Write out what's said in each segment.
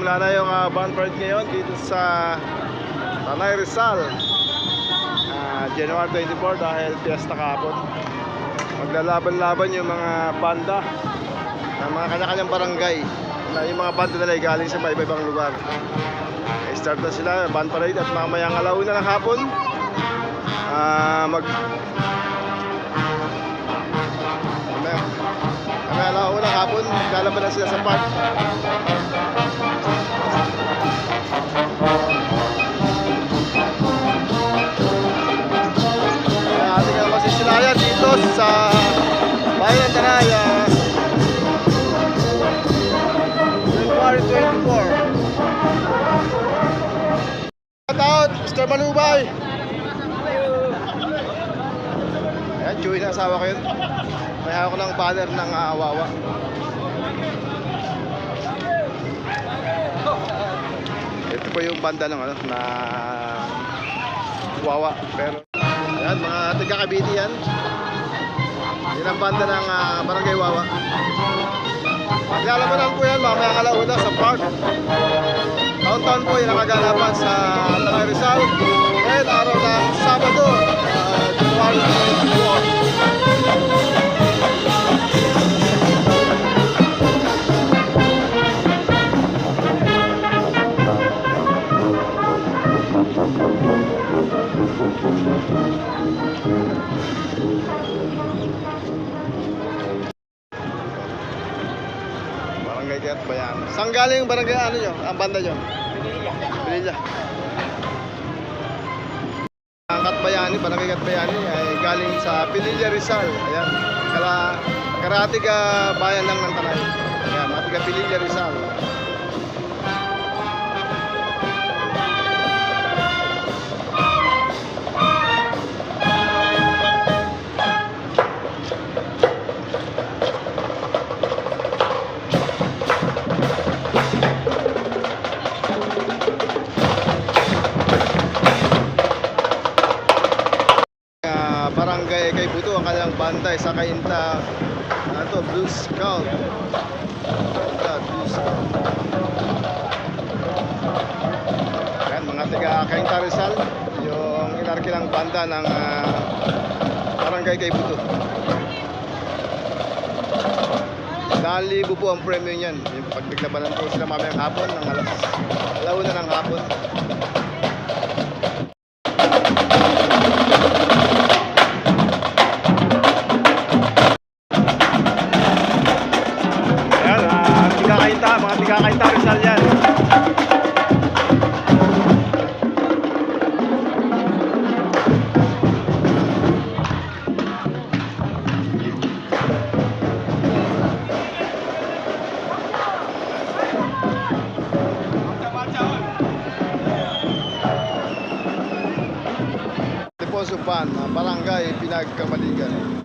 Simula na yung bonfire ngayon dito sa Tanay Rizal. January 24 dahil fiesta kahapon. Maglalaban-laban yung mga banda ng mga kanya-kanyang barangay. Yung mga banda nila ay galing sa iba-ibang lugar. Start na sila, band parade, at mamayang alauna ng hapon mamaya alauna ng hapon maglalaban na sila sa park. Ating na masisilayan dito sa bayan ng Tanay, January 24. Shoutout, Mr. Manubay. Ayan, Chewy na asawa ko yun. May hawak ko ng banner ng Wawa. Ito po yung banda ng na Wawa. Pero ayan, mga taga-Cavite yan. Yan ang banda ng Barangay Wawa. Maglalabanan po yan mamayang alauna sa park. Taon-taon po yung nakagalapan sa Tanay Rizal. Ngayon, araw ng Sabado, January 24. Barangay Katbayan. Saan galing yung barangay nyo? Ang banda nyo? Pinilla. Ang Katbayani, Barangay Katbayani ay galing sa Pinilla Rizal. Ayan. Karatig bayan lang ng Tanay. Ayan, mga tiga Pinilla Rizal. Barangay kay Buto ang kanyang bantay sa Kainta. Ito, Blue Scout. Blue Scout. Ayan, mga tiga Kainta Rizal, yung inarkilang banda ng Barangay kay Buto. 1,000 po ang premyo niyan. Yung pagbiglabanan po sila mamayang hapon ng alauna ng hapon. Mga tiga-Kainta Rizal yan. Deposupan, Barangay Pinagkamaligan.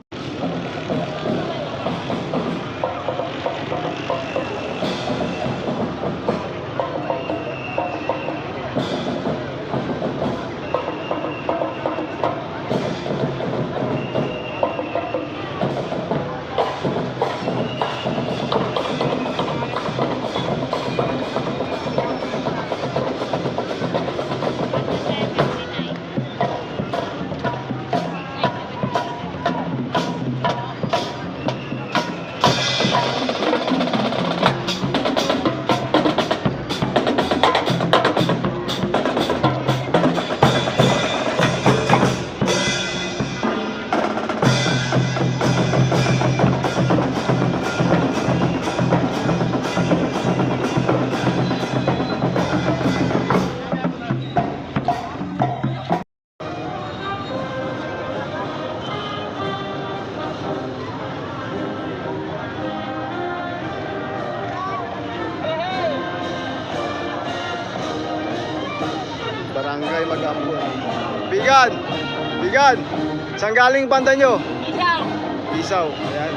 Barangay Mag-Ambon. Bigan! Bigan! Saan galing banda nyo? Isaw. Isaw. Ayan.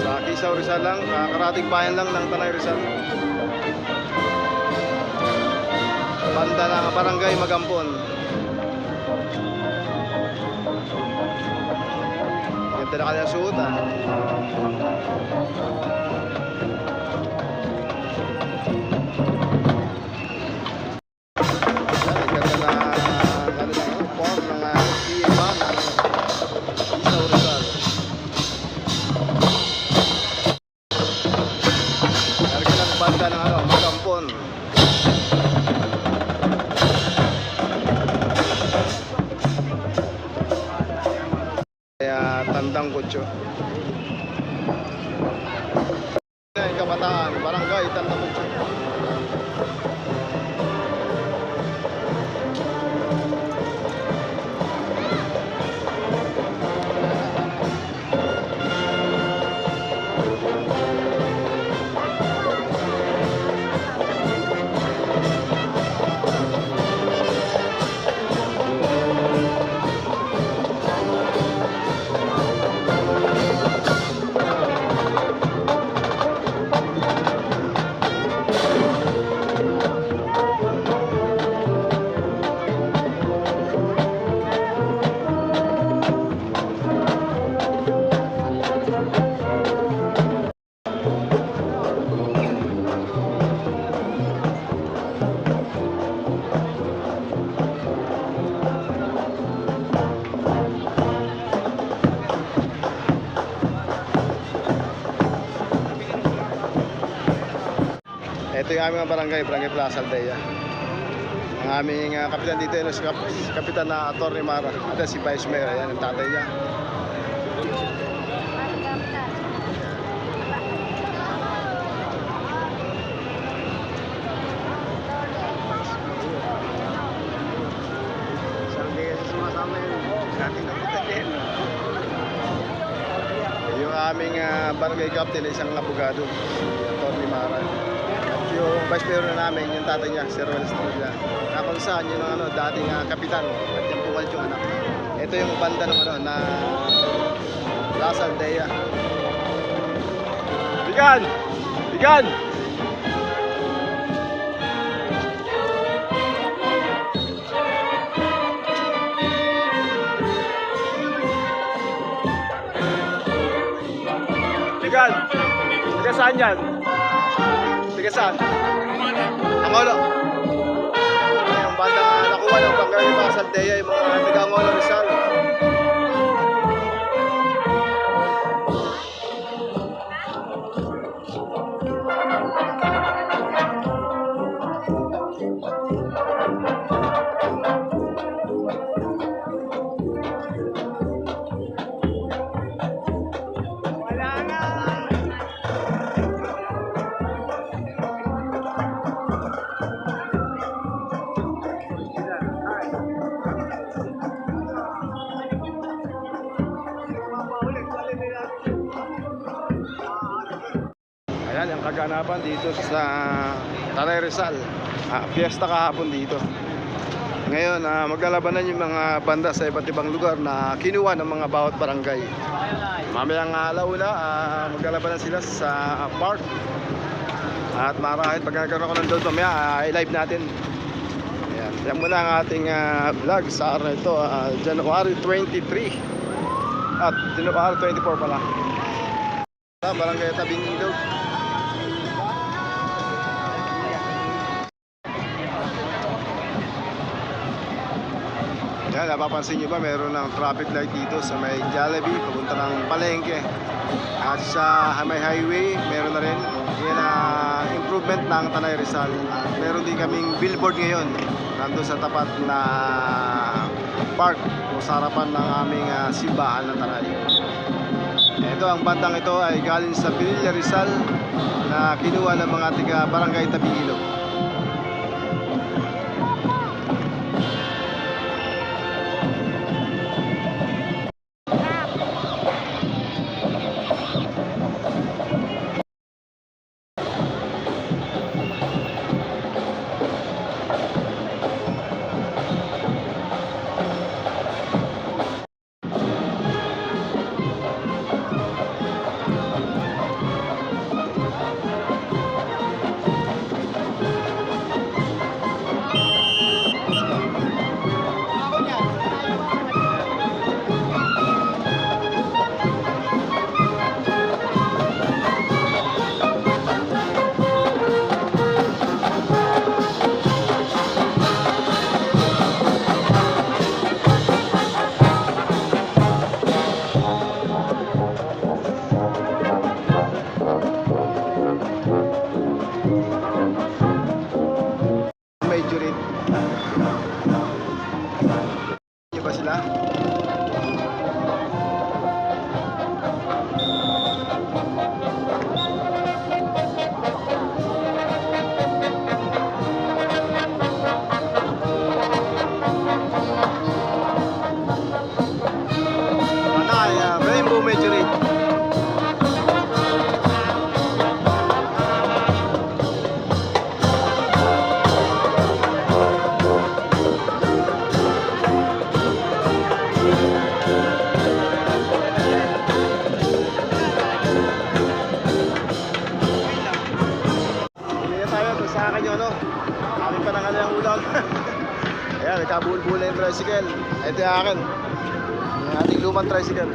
Sa Isaw Rizal lang. Karating bayan lang ng Tanay Rizal. Banda ng Barangay Mag-Ambon. Ganda na kanyang suot ah. ng kutso. Yan, Kabataan, Barangay Tandabugso. Ito yung aming barangay, Barangay Plaza Aldea. Ang aming kapitan dito ay si Kapitan na Atty. Mara. At si Vice Mayor, ayan ang tatay niya. Yung aming barangay captain ay isang abogado, Atty. Mara. Yung vice mayor na namin, yung tatay niya, Sir Wel Estrella, na kung saan yung dating kapitan at yung pumalit yung anak. Ito yung banda ng na Plaza Aldea. Bigan! Bigan! Bigan! Bigan saan yan? Sige saan? Angolo. Yung banda nakuha ng Barangay Plaza Aldea, yung mga taga-Angolo Rizal. Ayan ang kaganapan dito sa Tanay Rizal. Fiesta kahapon dito. Ngayon maglalabanan yung mga banda sa iba't ibang lugar na kinuha ng mga bawat barangay. Mamayang alauna maglalabanan sila sa park. At marahil pag nagkaroon ako ng doon mamaya i-live natin. Ayan. Yan muna ang ating vlog sa araw na ito, January 23 at January 24 pala. Barangay Tabing Ilog. Yan, napapansin nyo ba meron ng traffic light dito sa may Jollibee papunta ng Palengke. At sa may highway meron na rin. Yan improvement ng Tanay Rizal. Meron din kaming billboard ngayon nandun sa tapat na park o sa harapan ng aming simbahan ng Tanay. Ito, ang bandang ito ay galing sa Pililla Rizal na kinuha ng mga tiga Barangay Tabing Ilog. Ba sila? Ayan, nagkabul-bul na yung tricycle. Ito yung akin. Yung ating lumang tricycle.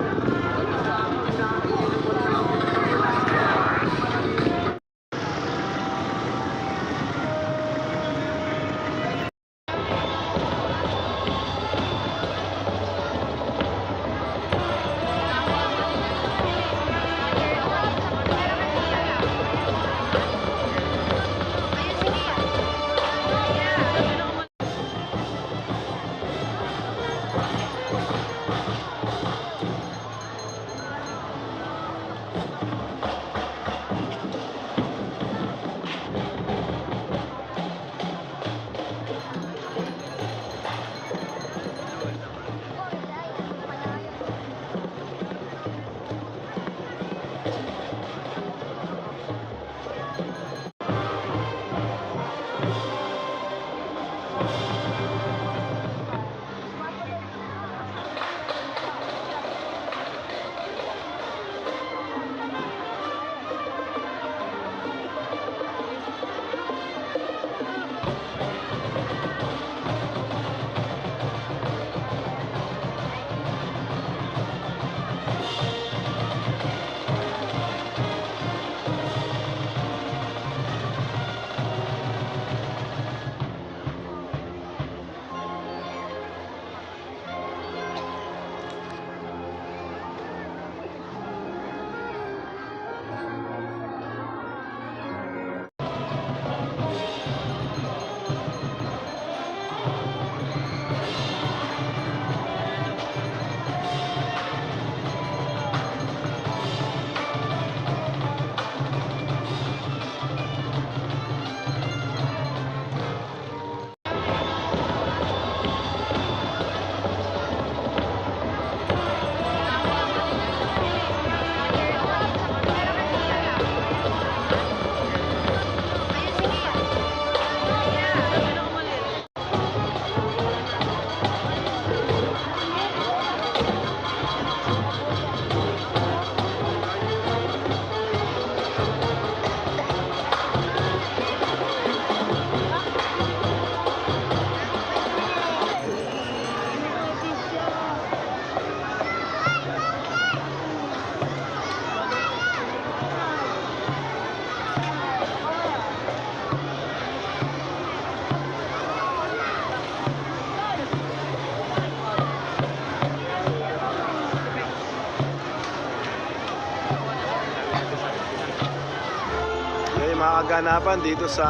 Mga kaganapan dito sa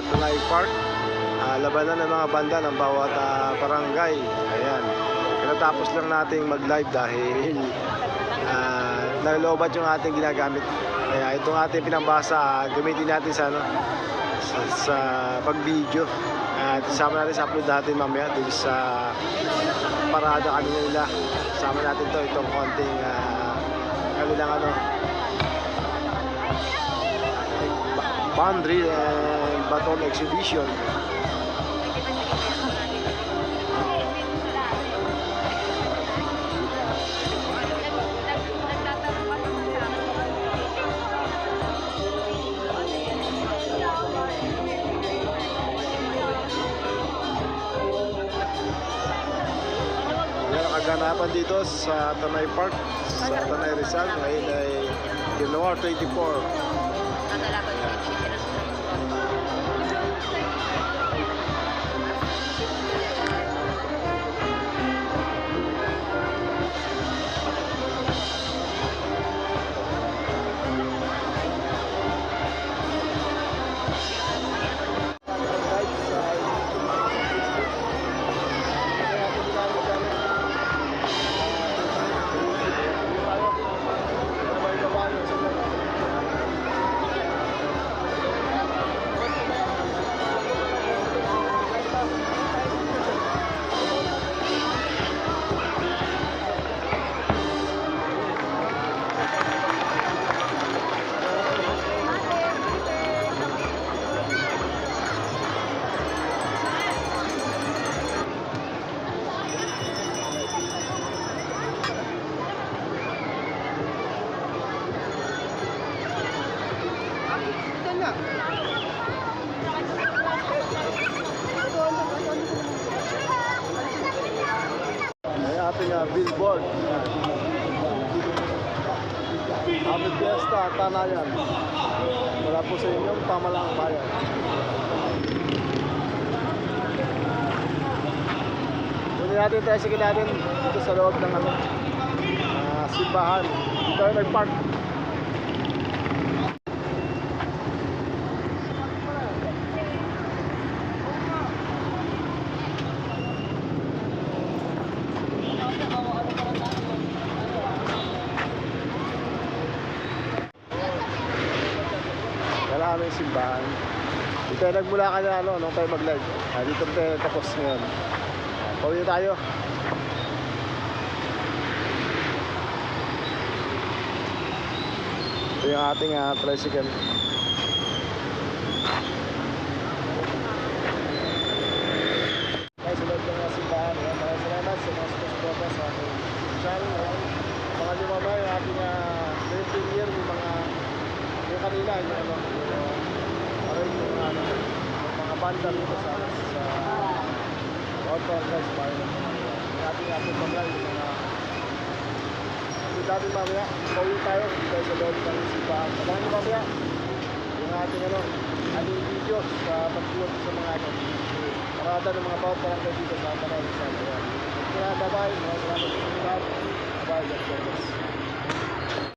Tanay Park. Labanan ng mga banda ng bawat barangay. Ayan. Kinatapos lang nating mag-live dahil nalobat yung ating ginagamit. Kaya itong ating pinambasa, gamitin natin sa, sa pag-video. At isama natin sa upload natin mamaya dito sa parada kanina nila. Isama natin itong konting kanilang Boundary and Baton Exhibition. Kaganapan dito sa Tanay Park, sa Tanay Rizal. Ngayon ay January 24. billboard. Happy Fiesta, Tanayan. Wala po sa inyong pamalang bayan. Kunin natin tayo sige natin dito sa loob ng simbahan. Dito tayo nag-park. Wala kami yung simbahan. Dito tayo nagmula ka na nung tayo mag-live. Dito tayo tapos ngayon. Pauwi tayo. Ito yung ating tricycle. Guys, ulit yung simbahan. Maraming salamat sa mga sponsor sa ating channel. Mga lumama yung ating 20 year, yung kanina, yung mga banda dito sa auto guys, yung ating pamlay, yung mga natin mamaya, pauwi tayo sa loob ng simbahan. Abangan nyo mamaya yung ating ating video sa pagbuhat sa mga parada ng mga bawat barangay dito sa Tanay. Kaya bye-bye, mga salamat sa mga bye-bye.